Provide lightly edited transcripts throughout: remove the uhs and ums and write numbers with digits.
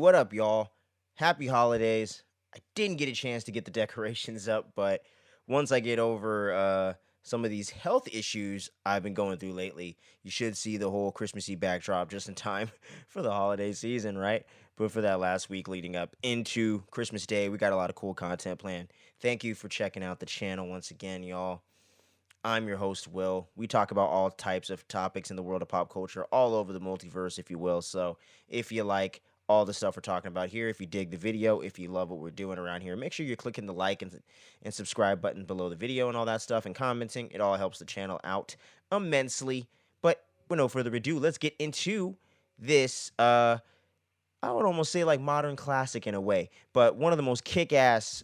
what up, y'all? Happy holidays. I didn't get a chance to get the decorations up, but once I get over some of these health issues I've been going through lately, you should see the whole Christmassy backdrop just in time for the holiday season, right? But for that last week leading up into Christmas Day, we got a lot of cool content planned. Thank you for checking out the channel once again, y'all. I'm your host, Will. We talk about all types of topics in the world of pop culture, all over the multiverse, if you will. So if you like all the stuff we're talking about here, if you dig the video, if you love what we're doing around here, make sure you're clicking the like and subscribe button below the video and all that stuff and commenting. It all helps the channel out immensely. But with no further ado, let's get into this, I would almost say like modern classic in a way, but one of the most kick-ass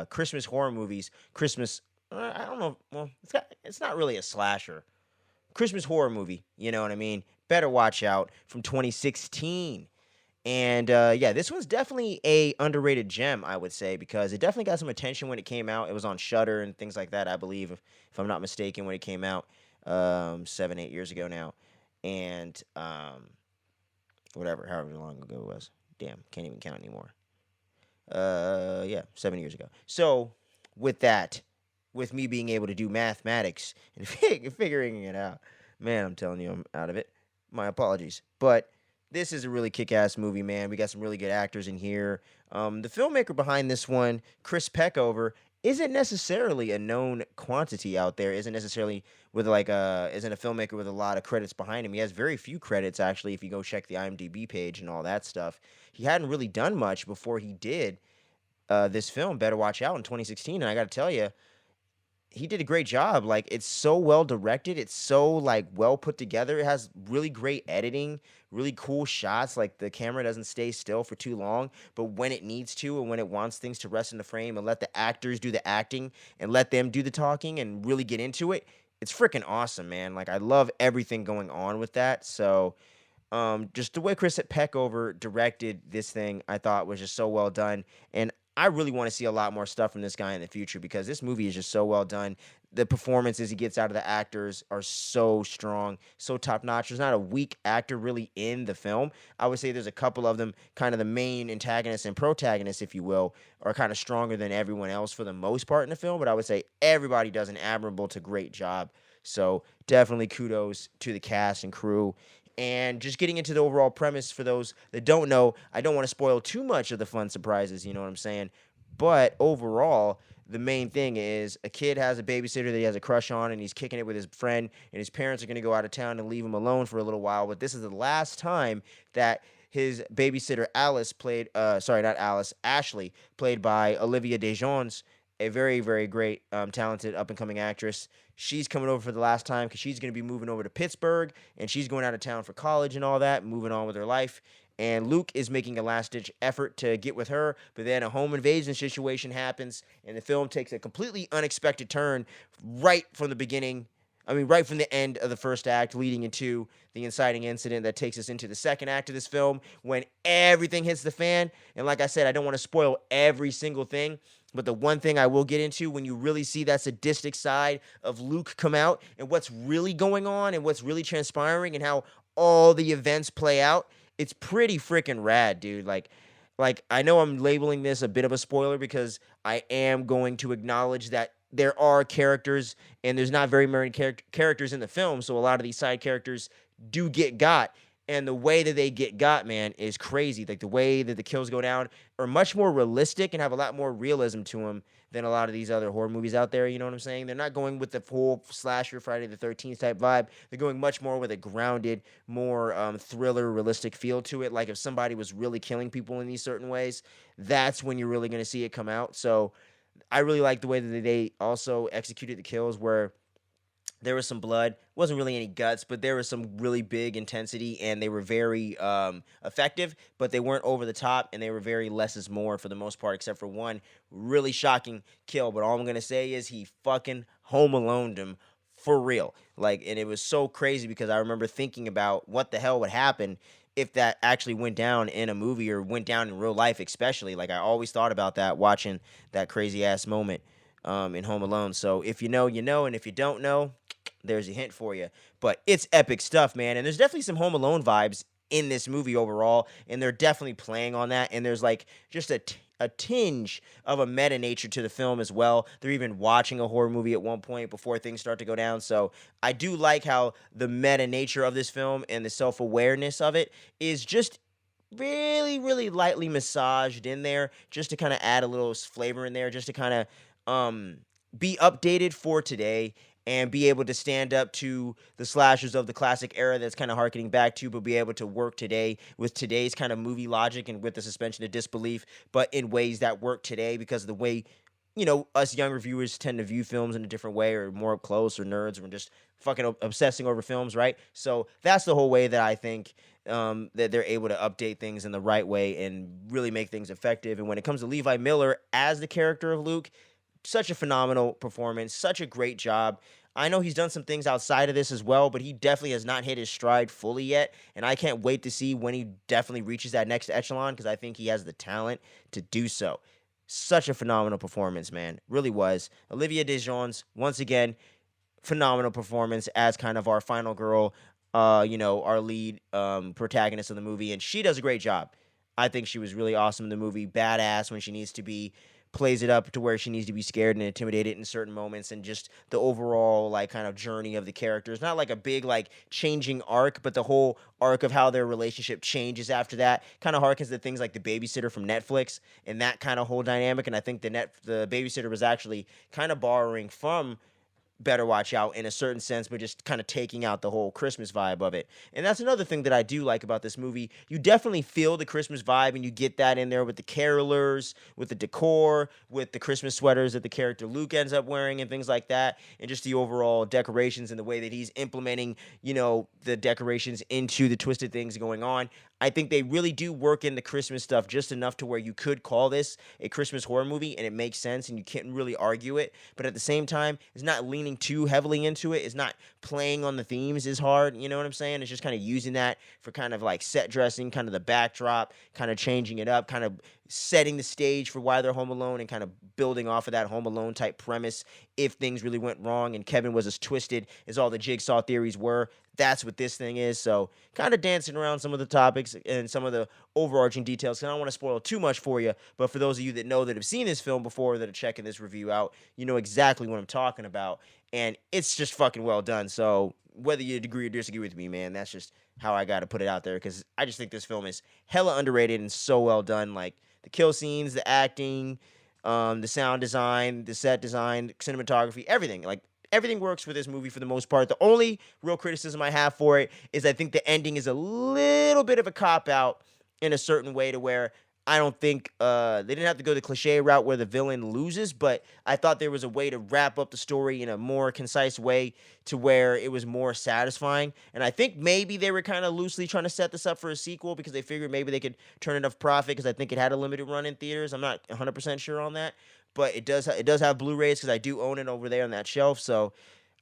Christmas horror movies, Christmas I don't know. Well, it's not really a slasher. Christmas horror movie. You know what I mean? Better Watch Out from 2016. And yeah, this one's definitely a underrated gem, I would say, because it definitely got some attention when it came out. It was on Shudder and things like that, I believe, if I'm not mistaken, when it came out 7, 8 years ago now. And whatever, however long ago it was. Damn, can't even count anymore. Yeah, 7 years ago. So with that, with me being able to do mathematics and figuring it out. Man, I'm telling you, I'm out of it. My apologies. But this is a really kick-ass movie, man. We got some really good actors in here. The filmmaker behind this one, Chris Peckover, isn't necessarily a known quantity out there. Isn't necessarily with isn't a filmmaker with a lot of credits behind him. He has very few credits, actually, if you go check the IMDb page and all that stuff. He hadn't really done much before he did this film, Better Watch Out, in 2016. And I got to tell you, he did a great job. Like, it's so well directed. It's so like well put together. It has really great editing, really cool shots. Like, the camera doesn't stay still for too long, but when it needs to and when it wants things to rest in the frame and let the actors do the acting and let them do the talking and really get into it, it's freaking awesome, man. Like, I love everything going on with that. So just the way Chris Peckover directed this thing, I thought was just so well done. And I really want to see a lot more stuff from this guy in the future because this movie is just so well done. The performances he gets out of the actors are so strong, so top notch. There's not a weak actor really in the film. I would say there's a couple of them, kind of the main antagonists and protagonists, if you will, are kind of stronger than everyone else for the most part in the film. But I would say everybody does an admirable to great job. So definitely kudos to the cast and crew. And just getting into the overall premise for those that don't know, I don't want to spoil too much of the fun surprises, you know what I'm saying? But overall, the main thing is a kid has a babysitter that he has a crush on, and he's kicking it with his friend, and his parents are going to go out of town and leave him alone for a little while. But this is the last time that his babysitter Alice played, sorry, not Alice, Ashley, played by Olivia DeJones, a very, very great, talented up-and-coming actress. She's coming over for the last time because she's going to be moving over to Pittsburgh, and she's going out of town for college and all that, moving on with her life. And Luke is making a last-ditch effort to get with her, but then a home invasion situation happens, and the film takes a completely unexpected turn right from the beginning. I mean, right from the end of the first act, leading into the inciting incident that takes us into the second act of this film when everything hits the fan. And like I said, I don't want to spoil every single thing, but the one thing I will get into when you really see that sadistic side of Luke come out and what's really going on and what's really transpiring and how all the events play out, it's pretty freaking rad, dude. Like I know I'm labeling this a bit of a spoiler because I am going to acknowledge that there are characters and there's not very many characters in the film, so a lot of these side characters do get got. And the way that they get got, man, is crazy. Like, the way that the kills go down are much more realistic and have a lot more realism to them than a lot of these other horror movies out there. You know what I'm saying? They're not going with the full slasher Friday the 13th type vibe. They're going much more with a grounded, more thriller, realistic feel to it. Like, if somebody was really killing people in these certain ways, that's when you're really going to see it come out. So I really like the way that they also executed the kills where there was some blood, wasn't really any guts, but there was some really big intensity, and they were very effective, but they weren't over the top, and they were very less is more for the most part, except for one really shocking kill. But all I'm gonna say is he fucking home aloned him for real. Like, and it was so crazy because I remember thinking about what the hell would happen if that actually went down in a movie or went down in real life, especially. Like, I always thought about that watching that crazy ass moment in Home Alone. So if you know, you know, and if you don't know, there's a hint for you. But it's epic stuff, man. And there's definitely some Home Alone vibes in this movie overall, and they're definitely playing on that. And there's like just a tinge of a meta nature to the film as well. They're even watching a horror movie at one point before things start to go down. So I do like how the meta nature of this film and the self-awareness of it is just really, really lightly massaged in there, just to kind of add a little flavor in there, just to kind of be updated for today and be able to stand up to the slashers of the classic era that's kind of harkening back to, but be able to work today with today's kind of movie logic and with the suspension of disbelief, but in ways that work today because of the way, us younger viewers tend to view films in a different way, or more up close, or nerds, or just fucking obsessing over films, right? So that's the whole way that I think that they're able to update things in the right way and really make things effective. And when it comes to Levi Miller as the character of Luke, such a phenomenal performance, such a great job. I know he's done some things outside of this as well, but he definitely has not hit his stride fully yet, and I can't wait to see when he definitely reaches that next echelon, because I think he has the talent to do so. Such a phenomenal performance, man. Really was. Olivia DeJonge, once again, phenomenal performance as kind of our final girl, our lead protagonist of the movie, and she does a great job. I think she was really awesome in the movie, badass when she needs to be, plays it up to where she needs to be scared and intimidated in certain moments, and just the overall like kind of journey of the characters. Not like a big like changing arc, but the whole arc of how their relationship changes after that kind of harkens to things like The Babysitter from Netflix and that kind of whole dynamic. And I think the Babysitter was actually kind of borrowing from Better Watch Out in a certain sense, but just kind of taking out the whole Christmas vibe of it. And that's another thing that I do like about this movie. You definitely feel the Christmas vibe, and you get that in there with the carolers, with the decor, with the Christmas sweaters that the character Luke ends up wearing and things like that, and just the overall decorations and the way that he's implementing, the decorations into the twisted things going on. I think they really do work in the Christmas stuff just enough to where you could call this a Christmas horror movie, and it makes sense, and you can't really argue it. But at the same time, it's not leaning too heavily into it. It's not playing on the themes as hard. You know what I'm saying? It's just kind of using that for kind of like set dressing, kind of the backdrop, kind of changing it up, kind of setting the stage for why they're home alone, and kind of building off of that Home Alone type premise if things really went wrong and Kevin was as twisted as all the Jigsaw theories were. That's what this thing is. So kind of dancing around some of the topics and some of the overarching details. And I don't want to spoil too much for you, but for those of you that know, that have seen this film before, that are checking this review out, you know exactly what I'm talking about. And it's just fucking well done. So whether you agree or disagree with me, man, that's just how I got to put it out there, because I just think this film is hella underrated and so well done. Like the kill scenes, the acting, the sound design, the set design, cinematography, everything. Like everything works for this movie for the most part. The only real criticism I have for it is I think the ending is a little bit of a cop-out in a certain way, to where I don't think they didn't have to go the cliche route where the villain loses, but I thought there was a way to wrap up the story in a more concise way to where it was more satisfying. And I think maybe they were kind of loosely trying to set this up for a sequel, because they figured maybe they could turn enough profit, because I think it had a limited run in theaters. I'm not 100% sure on that, but it does have Blu-rays, because I do own it over there on that shelf. So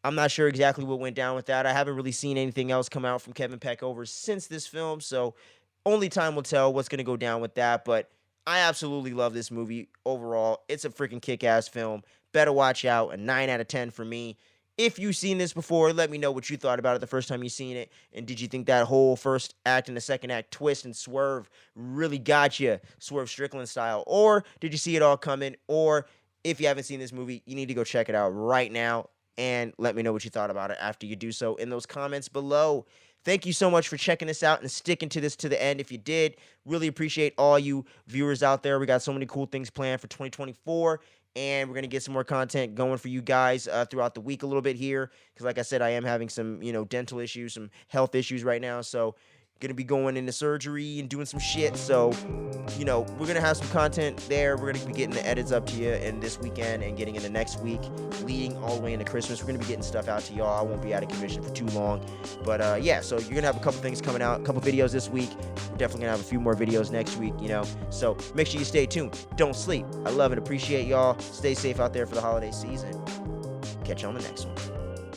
I'm not sure exactly what went down with that. I haven't really seen anything else come out from Kevin Peckover since this film, so only time will tell what's going to go down with that. But I absolutely love this movie overall. It's a freaking kick-ass film. Better Watch Out, a 9 out of 10 for me. If you've seen this before, let me know what you thought about it the first time you seen it. And did you think that whole first act and the second act twist and swerve really got you, Swerve Strickland style? Or did you see it all coming? Or if you haven't seen this movie, you need to go check it out right now. And let me know what you thought about it after you do so in those comments below. Thank you so much for checking this out and sticking to this to the end. If you did, really appreciate all you viewers out there. We got so many cool things planned for 2024, and we're going to get some more content going for you guys throughout the week a little bit here, because like I said, I am having some, dental issues, some health issues right now, so going to be going into surgery and doing some shit. So, we're going to have some content there. We're going to be getting the edits up to you in this weekend and getting in the next week, leading all the way into Christmas. We're going to be getting stuff out to y'all. I won't be out of commission for too long. But, yeah, so you're going to have a couple things coming out, a couple videos this week. We're definitely going to have a few more videos next week, So make sure you stay tuned. Don't sleep. I love and appreciate y'all. Stay safe out there for the holiday season. Catch you on the next one.